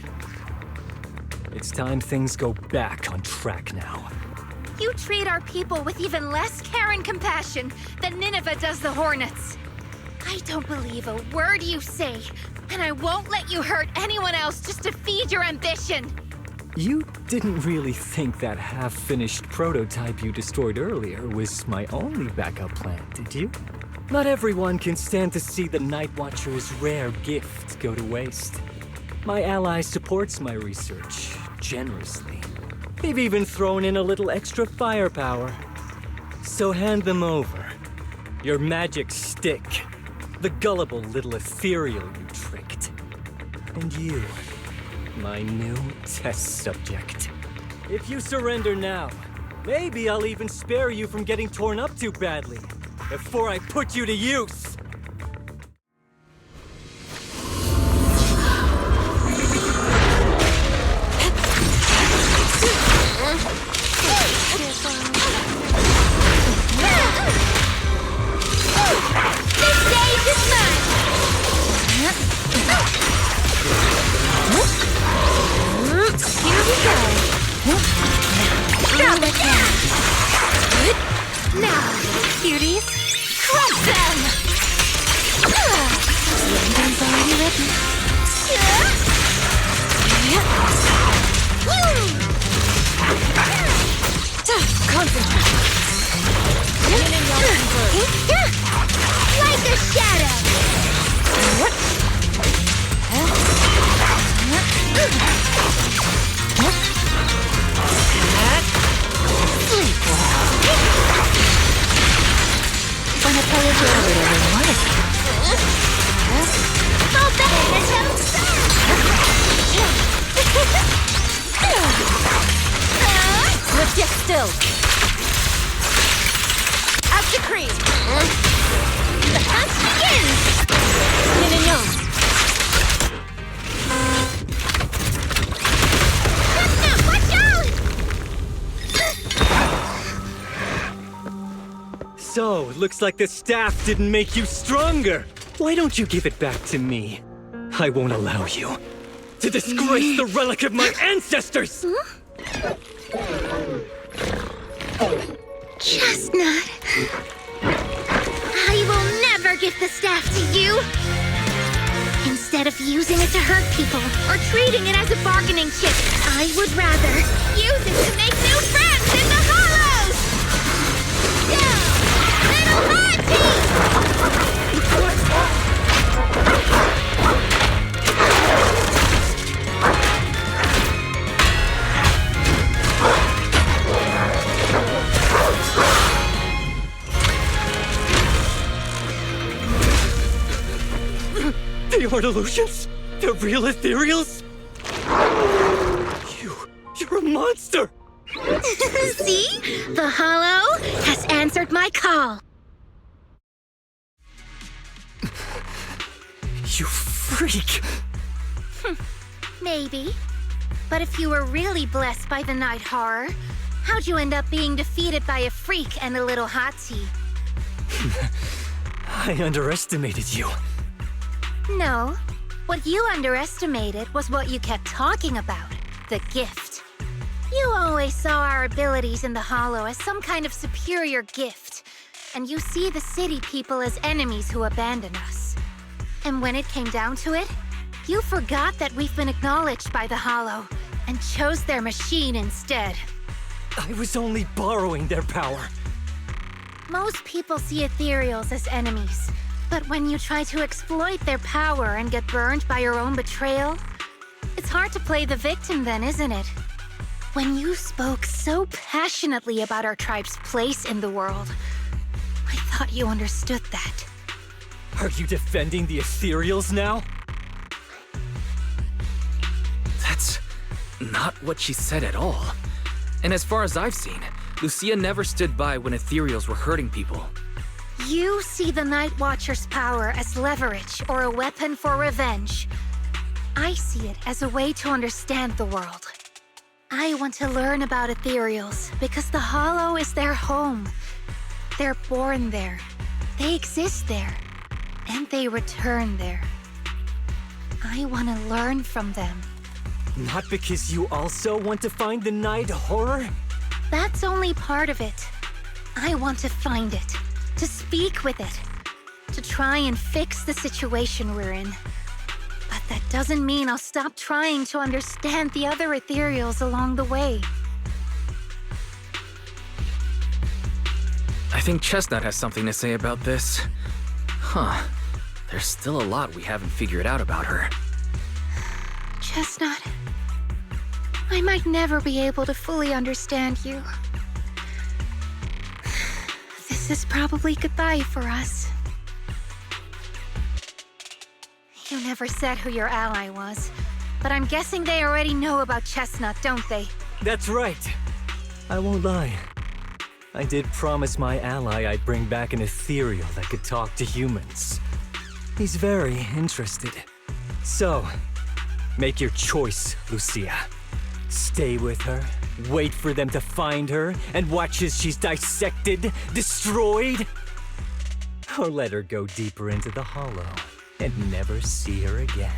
It's time things go back on track now. You treat our people with even less care and compassion than Nineveh does the Hornets. I don't believe a word you say, and I won't let you hurt anyone else just to feed your ambition. You didn't really think that half-finished prototype you destroyed earlier was my only backup plan, did you? Not everyone can stand to see the Night Watcher's rare gift go to waste. My ally supports my research generously. They've even thrown in a little extra firepower. So hand them over. Your magic stick. The gullible little ethereal you tricked. And you, my new test subject. If you surrender now, maybe I'll even spare you from getting torn up too badly before I put you to use. This day is mine! still. As decreed. The hunt begins! No. Chestnut, watch out! So, looks like the staff didn't make you stronger. Why don't you give it back to me? I won't allow you to disgrace the relic of my ancestors! Chestnut. I will never give the staff to you. Instead of using it to hurt people or treating it as a bargaining chip, I would rather use it to make new friends in the hollows! Go! Little Monty! They are delusions? The real ethereals? You're a monster! See? The hollow has answered my call. You freak! Maybe. But if you were really blessed by the night horror, how'd you end up being defeated by a freak and a little hot tea? I underestimated you. No. What you underestimated was what you kept talking about. The gift. You always saw our abilities in the Hollow as some kind of superior gift. And you see the city people as enemies who abandon us. And when it came down to it, you forgot that we've been acknowledged by the Hollow and chose their machine instead. I was only borrowing their power. Most people see ethereals as enemies. But when you try to exploit their power and get burned by your own betrayal, it's hard to play the victim then, isn't it? When you spoke so passionately about our tribe's place in the world, I thought you understood that. Are you defending the ethereals now? That's not what she said at all. And as far as I've seen, Lucia never stood by when ethereals were hurting people. You see the Night Watcher's power as leverage or a weapon for revenge. I see it as a way to understand the world. I want to learn about ethereals because the Hollow is their home. They're born there. They exist there. And they return there. I want to learn from them. Not because you also want to find the night horror? That's only part of it. I want to find it. To speak with it. To try and fix the situation we're in. But that doesn't mean I'll stop trying to understand the other ethereals along the way. I think Chestnut has something to say about this. Huh. There's still a lot we haven't figured out about her. Chestnut, I might never be able to fully understand you. This is probably goodbye for us. You never said who your ally was, but I'm guessing they already know about Chestnut, don't they? That's right. I won't lie. I did promise my ally I'd bring back an ethereal that could talk to humans. He's very interested. So, make your choice, Lucia. Stay with her, wait for them to find her, and watch as she's dissected, destroyed? Or let her go deeper into the Hollow and never see her again.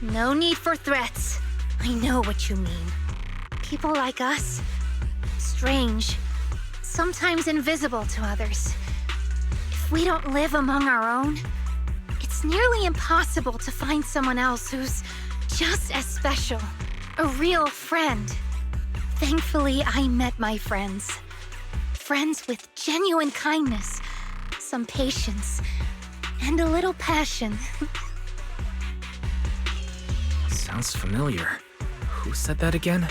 No need for threats. I know what you mean. People like us, strange, sometimes invisible to others. If we don't live among our own, it's nearly impossible to find someone else who's just as special, a real friend. Thankfully, I met my friends. Friends with genuine kindness, some patience, and a little passion. Sounds familiar. Who said that again?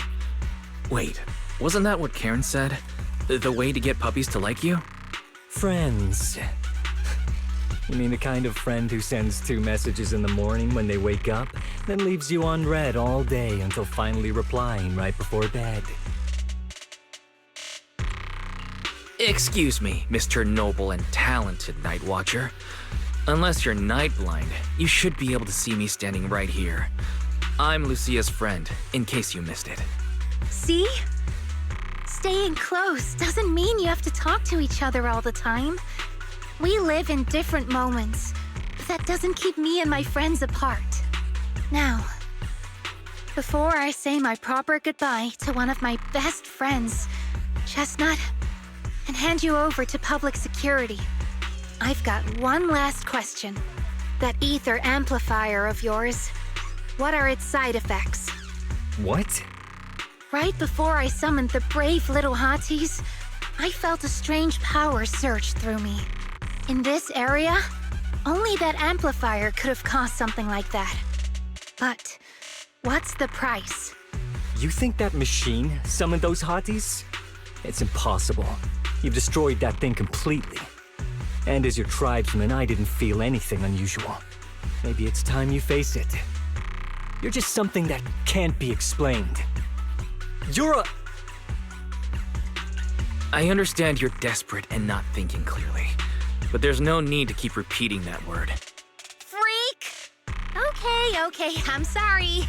Wait, wasn't that what Karen said? The way to get puppies to like you? Friends. You mean the kind of friend who sends 2 messages in the morning when they wake up, then leaves you unread all day until finally replying right before bed. Excuse me, Mr. Noble and Talented Night Watcher. Unless you're night blind, you should be able to see me standing right here. I'm Lucia's friend, in case you missed it. See? Staying close doesn't mean you have to talk to each other all the time. We live in different moments, but that doesn't keep me and my friends apart. Now, before I say my proper goodbye to one of my best friends, Chestnut, and hand you over to public security, I've got one last question. That ether amplifier of yours, what are its side effects? What? Right before I summoned the brave little hotties, I felt a strange power surge through me. In this area, only that amplifier could have caused something like that. But what's the price? You think that machine summoned those hotties? It's impossible. You've destroyed that thing completely. And as your tribesman, I didn't feel anything unusual. Maybe it's time you face it. You're just something that can't be explained. You're a... I understand you're desperate and not thinking clearly, but there's no need to keep repeating that word. Freak! Okay, I'm sorry.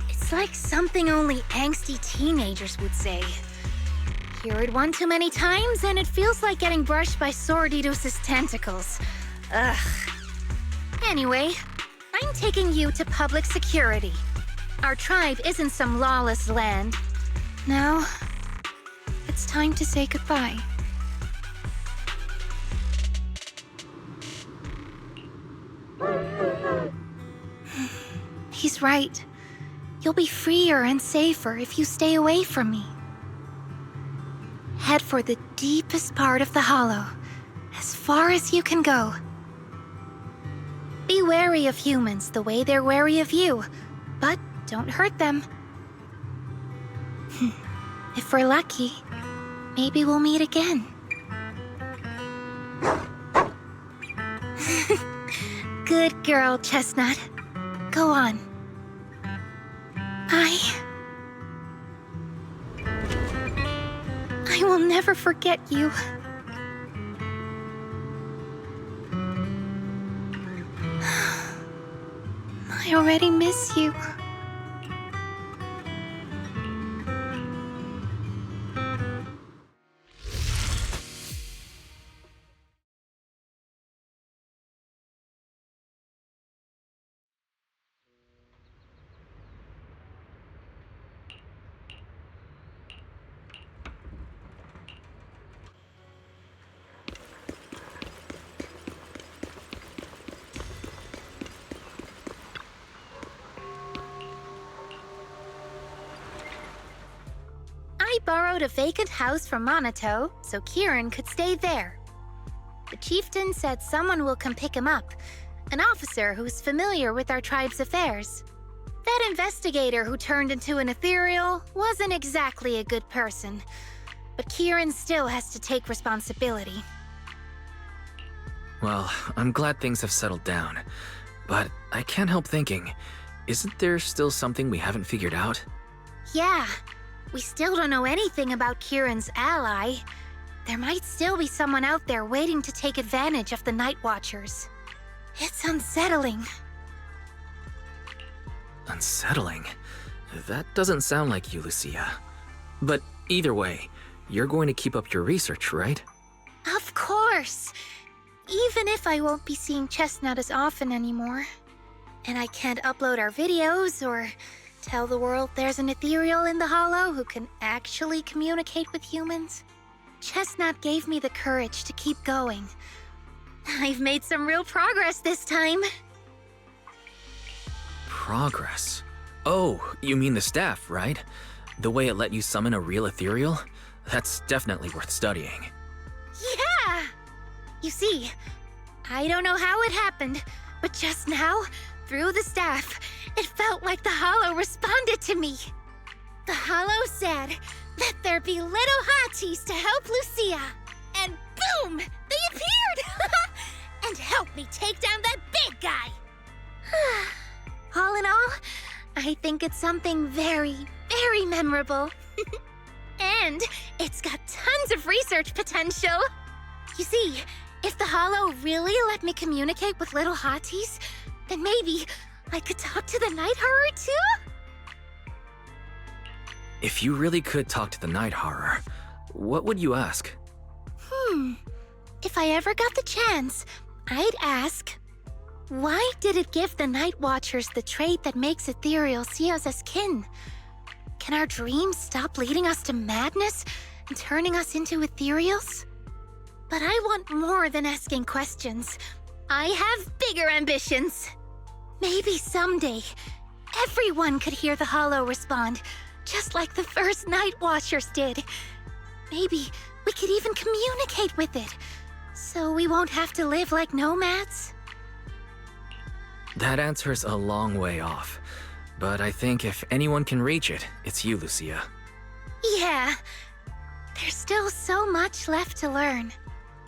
It's like something only angsty teenagers would say. Hear it one too many times, and it feels like getting brushed by Swordidus's tentacles. Ugh. Anyway, I'm taking you to public security. Our tribe isn't some lawless land. Now, it's time to say goodbye. He's right. You'll be freer and safer if you stay away from me. Head for the deepest part of the hollow, as far as you can go. Be wary of humans the way they're wary of you, but don't hurt them. If we're lucky, maybe we'll meet again. Good girl, Chestnut. Go on. I will never forget you. I already miss you. I borrowed a vacant house from Monato so Kieran could stay there. The chieftain said someone will come pick him up, an officer who's familiar with our tribe's affairs. That investigator who turned into an ethereal wasn't exactly a good person, but Kieran still has to take responsibility. Well, I'm glad things have settled down, but I can't help thinking, isn't there still something we haven't figured out? Yeah, we still don't know anything about Kieran's ally. There might still be someone out there waiting to take advantage of the Night Watchers. It's unsettling. Unsettling? That doesn't sound like you, Lucia. But either way, you're going to keep up your research, right? Of course! Even if I won't be seeing Chestnut as often anymore. And I can't upload our videos or tell the world there's an ethereal in the hollow who can actually communicate with humans. Chestnut gave me the courage to keep going. I've made some real progress this time. Progress? Oh, you mean the staff, right? The way it let you summon a real ethereal? That's definitely worth studying. Yeah! You see, I don't know how it happened, but just now, through the staff, it felt like the hollow responded to me. The hollow said, "Let there be little hotties to help Lucia." And boom! They appeared! And helped me take down that big guy! All in all, I think it's something very, very memorable. And It's got tons of research potential. You see, if the Hollow really let me communicate with little hotties, then maybe I could talk to the night horror too? If you really could talk to the night horror, what would you ask? If I ever got the chance, I'd ask, why did it give the Night Watchers the trait that makes Ethereal see us as kin? Can our dreams stop leading us to madness and turning us into Ethereals? But I want more than asking questions. I have bigger ambitions. Maybe someday, everyone could hear the Hollow respond, just like the first Night Watchers did. Maybe we could even communicate with it, so we won't have to live like nomads. That answer's a long way off, but I think if anyone can reach it, it's you, Lucia. Yeah, there's still so much left to learn.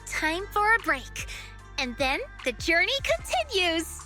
Time for a break, and then the journey continues.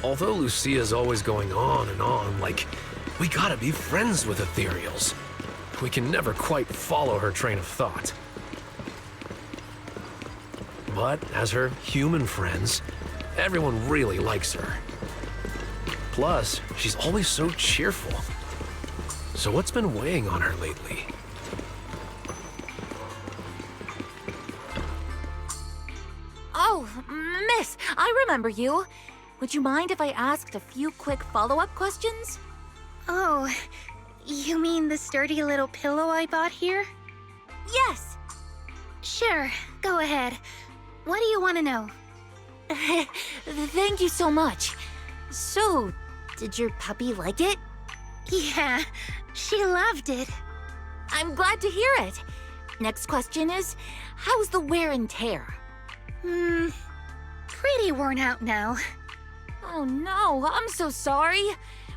Although Lucia's always going on and on, like, we gotta be friends with Ethereals. We can never quite follow her train of thought. But as her human friends, everyone really likes her. Plus, she's always so cheerful. So what's been weighing on her lately? Oh, miss, I remember you. Would you mind if I asked a few quick follow-up questions? Oh, you mean the sturdy little pillow I bought here? Yes. Sure, go ahead. What do you want to know? Thank you so much. So, did your puppy like it? Yeah, she loved it. I'm glad to hear it. Next question is, how's the wear and tear? Pretty worn out now. Oh no, I'm so sorry.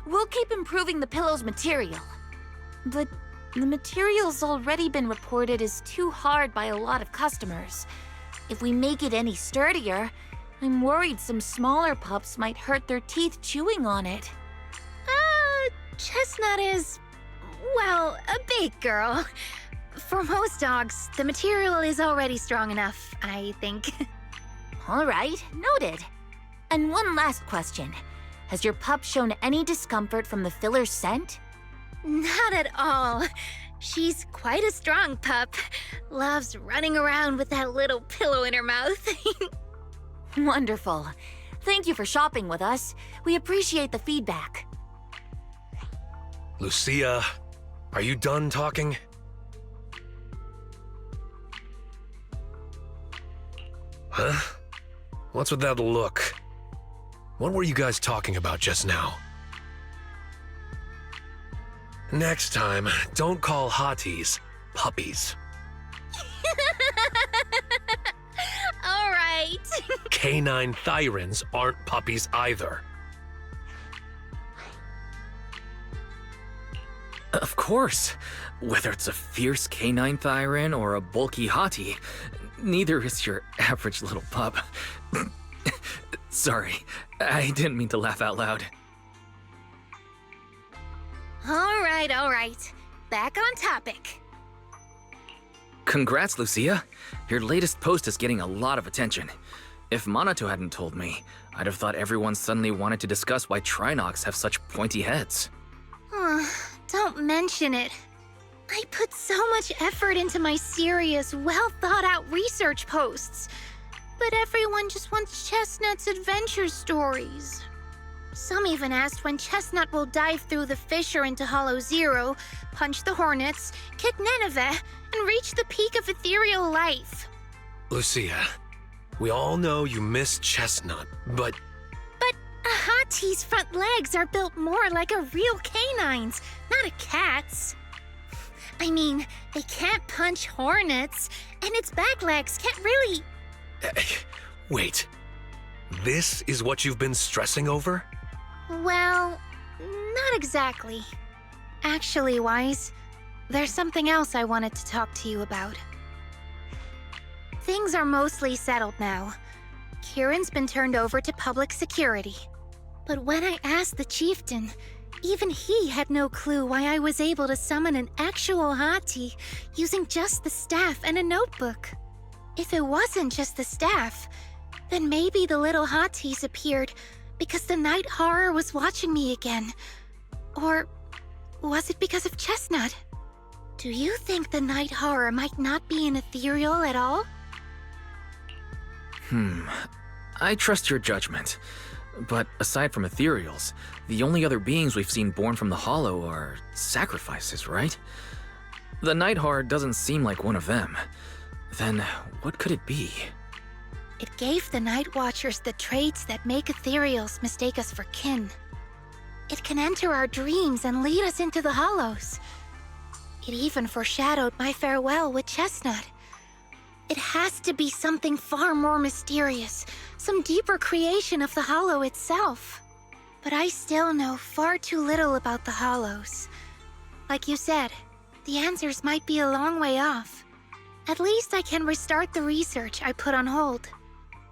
We'll keep improving the pillow's material. But the material's already been reported as too hard by a lot of customers. If we make it any sturdier, I'm worried some smaller pups might hurt their teeth chewing on it. Chestnut is, well, a big girl. For most dogs, the material is already strong enough, I think. All right, noted. And one last question. Has your pup shown any discomfort from the filler's scent? Not at all. She's quite a strong pup. Loves running around with that little pillow in her mouth. Wonderful. Thank you for shopping with us. We appreciate the feedback. Lucia, are you done talking? Huh? What's with that look? What were you guys talking about just now? Next time, don't call hotties puppies. All right. Canine thyrans aren't puppies either. Of course. Whether it's a fierce canine thyran or a bulky hottie, neither is your average little pup. Sorry, I didn't mean to laugh out loud. All right. Back on topic. Congrats, Lucia. Your latest post is getting a lot of attention. If Monato hadn't told me, I'd have thought everyone suddenly wanted to discuss why Trinocs have such pointy heads. Don't mention it. I put so much effort into my serious, well-thought-out research posts. But everyone just wants Chestnut's adventure stories. Some even asked when Chestnut will dive through the fissure into Hollow Zero, punch the Hornets, kick Nineveh, and reach the peak of ethereal life. Lucia, we all know you miss Chestnut, but But a hottie's front legs are built more like a real canine's, not a cat's. I mean, they can't punch hornets, and its back legs can't really... wait, This is what you've been stressing over? Well, not exactly. Actually, Wise, there's something else I wanted to talk to you about. Things are mostly settled now. Kieran's been turned over to public security. But when I asked the chieftain, even he had no clue why I was able to summon an actual hati using just the staff and a notebook. If it wasn't just the staff, then maybe the little hatis appeared because the night horror was watching me again. Or was it because of Chestnut? Do you think the night horror might not be an ethereal at all? I trust your judgment. But aside from ethereals, the only other beings we've seen born from the Hollow are sacrifices, right? The night horror doesn't seem like one of them. Then what could it be? It gave the Night Watchers the traits that make ethereals mistake us for kin. It can enter our dreams and lead us into the Hollows. It even foreshadowed my farewell with Chestnut. It has to be something far more mysterious, some deeper creation of the Hollow itself. But I still know far too little about the Hollows. Like you said, the answers might be a long way off. At least I can restart the research I put on hold.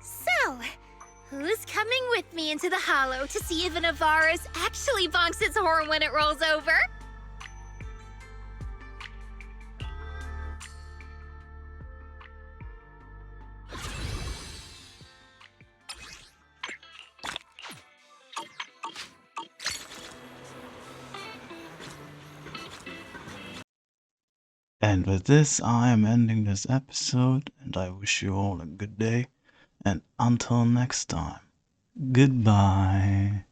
So, who's coming with me into the Hollow to see if an Avaris actually bonks its horn when it rolls over? And with this, I am ending this episode, and I wish you all a good day. And until next time, goodbye.